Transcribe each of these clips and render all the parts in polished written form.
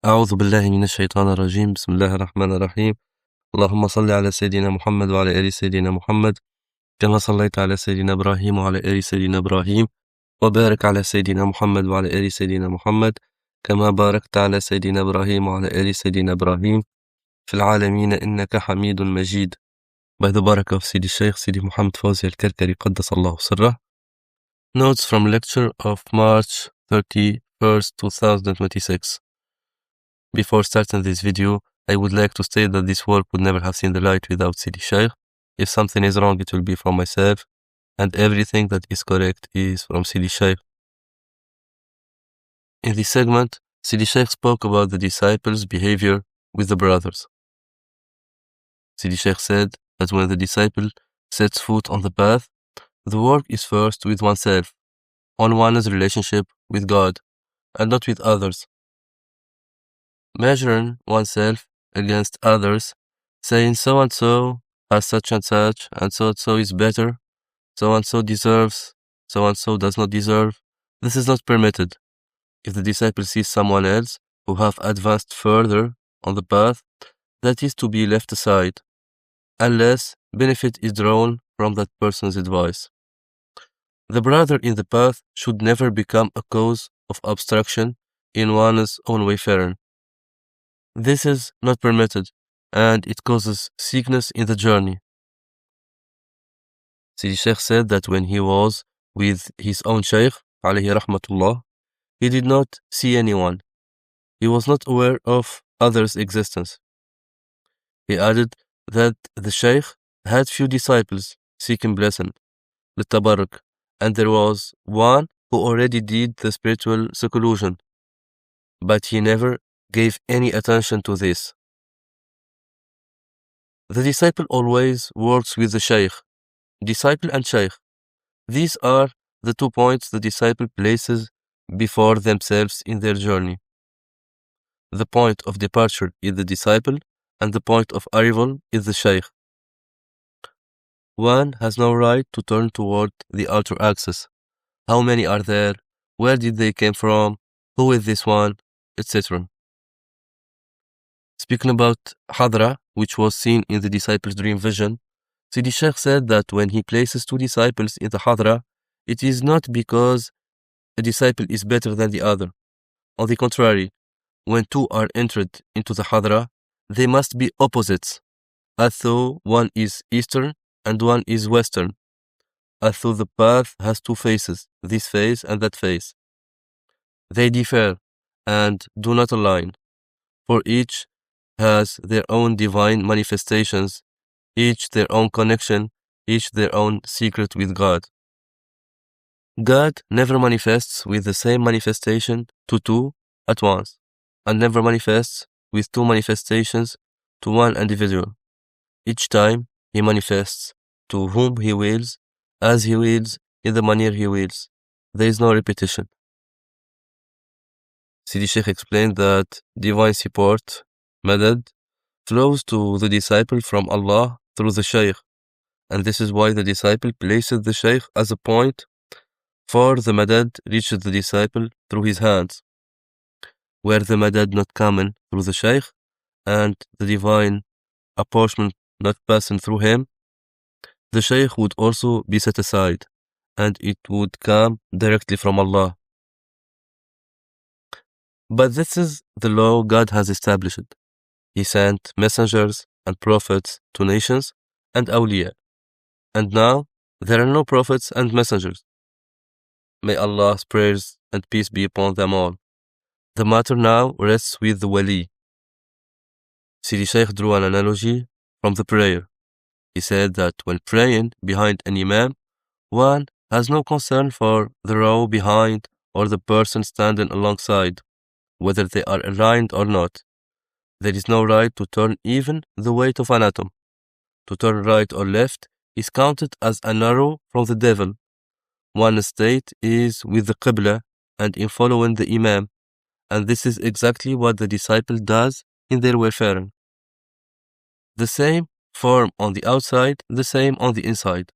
أعوذ بالله من الشيطان الرجيم. بسم الله الرحمن الرحيم. اللهم صل على سيدنا محمد وعلى آل سيدنا محمد كما صليت على سيدنا إبراهيم وعلى آل سيدنا إبراهيم، وبارك على سيدنا محمد وعلى آل سيدنا محمد كما باركت على سيدنا إبراهيم وعلى آل سيدنا إبراهيم في العالمين إنك حميد مجيد. By the barakah of Sidi Shaykh, Sidi Mohamed Faouzi al-Karkari, قدس الله سره. Notes from lecture of March 31st, 2026. Before starting this video, I would like to state that this work would never have seen the light without Sidi Shaykh. If something is wrong, it will be from myself, and everything that is correct is from Sidi Shaykh. In this segment, Sidi Shaykh spoke about the disciples' behavior with the brothers. Sidi Shaykh said that when the disciple sets foot on the path, the work is first with oneself, on one's relationship with God, and not with others. Measuring oneself against others, saying so-and-so has such and such, and so-and-so is better, so-and-so deserves, so-and-so does not deserve, this is not permitted. If the disciple sees someone else who have advanced further on the path, that is to be left aside, unless benefit is drawn from that person's advice. The brother in the path should never become a cause of obstruction in one's own wayfaring. This is not permitted, and it causes sickness in the journey. Sidi Shaykh said that when he was with his own Shaykh, alayhi rahmatullah, he did not see anyone. He was not aware of others' existence. He added that the Shaykh had few disciples seeking blessing, للتبرك, and there was one who already did the spiritual seclusion, but he never gave any attention to this. The disciple always works with the Shaykh, disciple and Shaykh. These are the 2 points the disciple places before themselves in their journey. The point of departure is the disciple, and the point of arrival is the Shaykh. One has no right to turn toward the outer axis. How many are there? Where did they come from? Who is this one? Etc. Speaking about Hadra, which was seen in the disciple's dream vision, Sidi Shaykh said that when he places 2 disciples in the Hadra, it is not because a disciple is better than the other. On the contrary, when 2 are entered into the Hadra, they must be opposites, as though one is Eastern and one is Western, as though the path has 2 faces, this face and that face. They differ and do not align, for each has their own divine manifestations, each their own connection, each their own secret with God. God never manifests with the same manifestation to 2 at once, and never manifests with 2 manifestations to one individual. Each time he manifests to whom he wills, as he wills, in the manner he wills. There is no repetition. Sidi Shaykh explained that divine support, madad, flows to the disciple from Allah through the Shaykh, and this is why the disciple places the Shaykh as a point, for the madad reaches the disciple through his hands. Were the madad not coming through the Shaykh, and the divine apportionment not passing through him, the Shaykh would also be set aside, and it would come directly from Allah. But this is the law God has established. He sent messengers and prophets to nations and awliya, and now there are no prophets and messengers. May Allah's prayers and peace be upon them all. The matter now rests with the wali. Sidi Shaykh drew an analogy from the prayer. He said that when praying behind an imam, one has no concern for the row behind or the person standing alongside, whether they are aligned or not. There is no right to turn even the weight of an atom. To turn right or left is counted as an arrow from the devil. One's state is with the Qibla and in following the Imam, and this is exactly what the disciple does in their wayfaring. The same form on the outside, the same on the inside.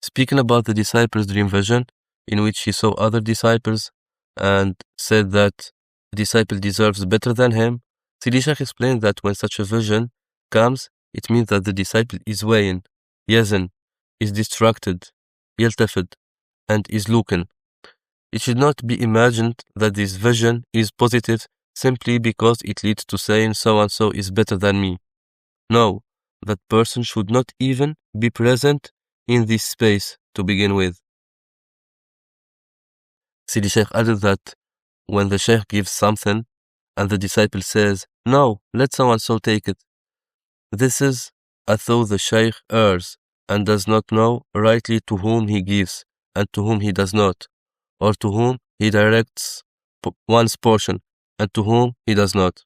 Speaking about the disciple's dream vision, in which he saw other disciples and said that a disciple deserves better than him, Sidi Shaykh explained that when such a vision comes, it means that the disciple is wayin, yazin, is distracted, yaltafid, and is looking. It should not be imagined that this vision is positive simply because it leads to saying so-and-so is better than me. No, that person should not even be present in this space to begin with. Sidi Shaykh added that when the Shaykh gives something and the disciple says, no, let so-and-so take it, this is as though the Shaykh errs and does not know rightly to whom he gives and to whom he does not, or to whom he directs one's portion and to whom he does not.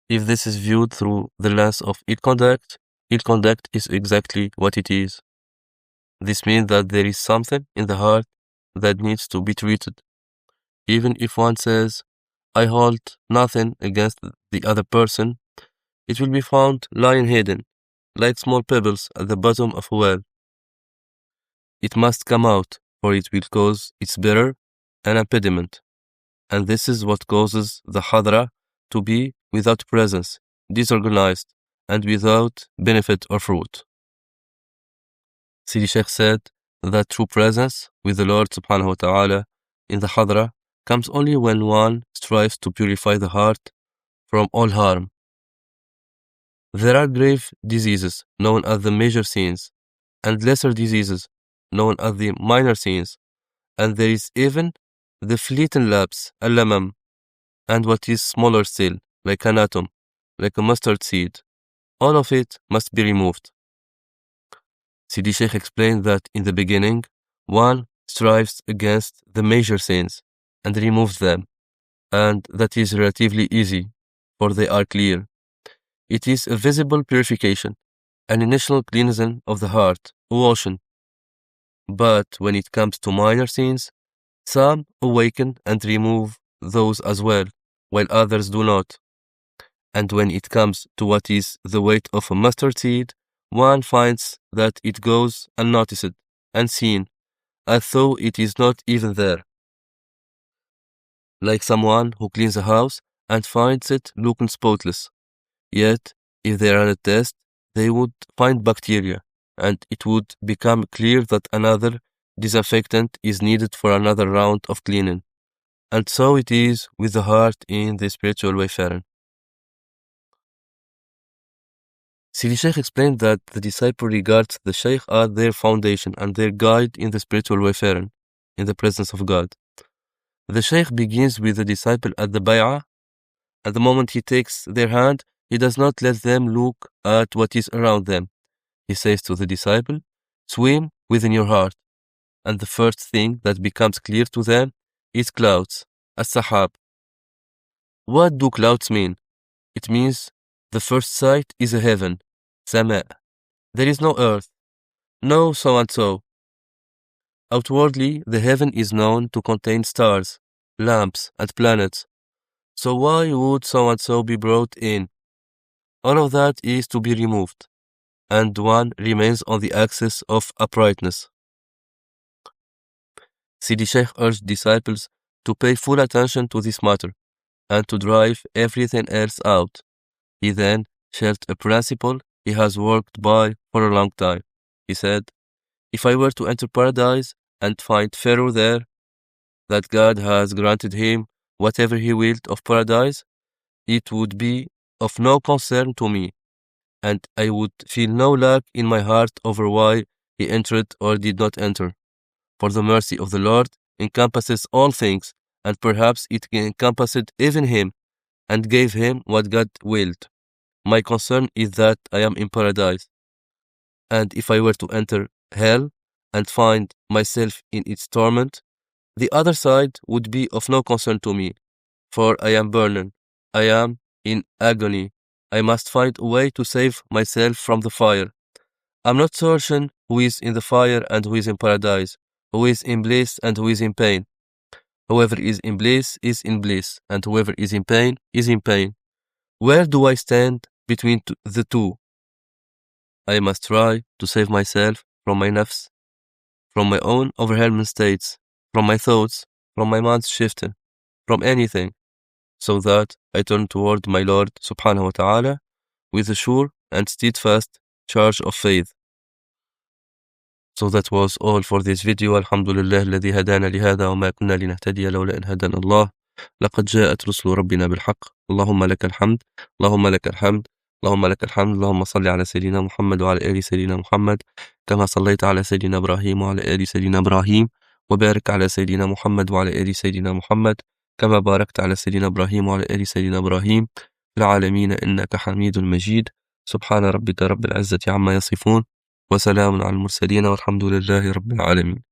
If this is viewed through the lens of ill conduct is exactly what it is. This means that there is something in the heart that needs to be treated. Even if one says, I hold nothing against the other person, it will be found lying hidden, like small pebbles at the bottom of a well. It must come out, for it will cause its bearer an impediment. And this is what causes the hadra to be without presence, disorganized, and without benefit or fruit. Sidi Shaykh said that true presence with the Lord subhanahu wa ta'ala in the hadra comes only when one strives to purify the heart from all harm. There are grave diseases known as the major sins and lesser diseases known as the minor sins, and there is even the fleeting lapse, al-lamam, and what is smaller still, like an atom, like a mustard seed. All of it must be removed. Sidi Shaykh explained that in the beginning, one strives against the major sins and removes them, and that is relatively easy, for they are clear. It is a visible purification, an initial cleansing of the heart, a washing. But when it comes to minor sins, some awaken and remove those as well, while others do not. And when it comes to what is the weight of a mustard seed, one finds that it goes unnoticed, unseen, as though it is not even there. Like someone who cleans a house and finds it looking spotless. Yet, if they ran a test, they would find bacteria, and it would become clear that another disinfectant is needed for another round of cleaning. And so it is with the heart in the spiritual wayfaring. Sidi Shaykh explained that the disciple regards the Shaykh as their foundation and their guide in the spiritual wayfaring, in the presence of God. The Shaykh begins with the disciple at the bay'ah. At the moment he takes their hand, he does not let them look at what is around them. He says to the disciple, swim within your heart. And the first thing that becomes clear to them is clouds, as-sahab. What do clouds mean? It means the first sight is a heaven, sama'. There is no earth, no so-and-so. Outwardly, the heaven is known to contain stars, lamps, and planets. So why would so-and-so be brought in? All of that is to be removed, and one remains on the axis of uprightness. Sidi Shaykh urged disciples to pay full attention to this matter, and to drive everything else out. He then shared a principle he has worked by for a long time. He said, if I were to enter paradise and find Pharaoh there, that God has granted him whatever he willed of paradise, it would be of no concern to me, and I would feel no lack in my heart over why he entered or did not enter. For the mercy of the Lord encompasses all things, and perhaps it encompassed even him, and gave him what God willed. My concern is that I am in paradise, and if I were to enter hell and find myself in its torment, the other side would be of no concern to me, for I am burning, I am in agony, I must find a way to save myself from the fire. I'm not certain who is in the fire and who is in paradise, who is in bliss and who is in pain. Whoever is in bliss, and whoever is in pain, is in pain. Where do I stand between the two? I must try to save myself from my nafs, from my own overwhelming states, from my thoughts, from my mind's shifting, from anything. so that I turn toward my Lord subhanahu wa ta'ala with a sure and steadfast charge of faith. So that was all for this video. Alhamdulillah الذي هدانا لهذا وما كنا لنهتدي لولا أن هدانا الله. لقد جاءت رسل ربنا بالحق. اللهم لك الحمد، اللهم لك الحمد، اللهم لك الحمد. اللهم صل على سيدنا محمد وعلى آل سيدنا محمد كما صليت على سيدنا إبراهيم وعلى آل سيدنا إبراهيم، وبارك على سيدنا محمد وعلى آل سيدنا محمد كما باركت على سيدنا إبراهيم وعلى آل سيدنا إبراهيم في العالمين إنك حميد مجيد. سبحان ربك رب العزة عما يصفون وسلام على المرسلين والحمد لله رب العالمين.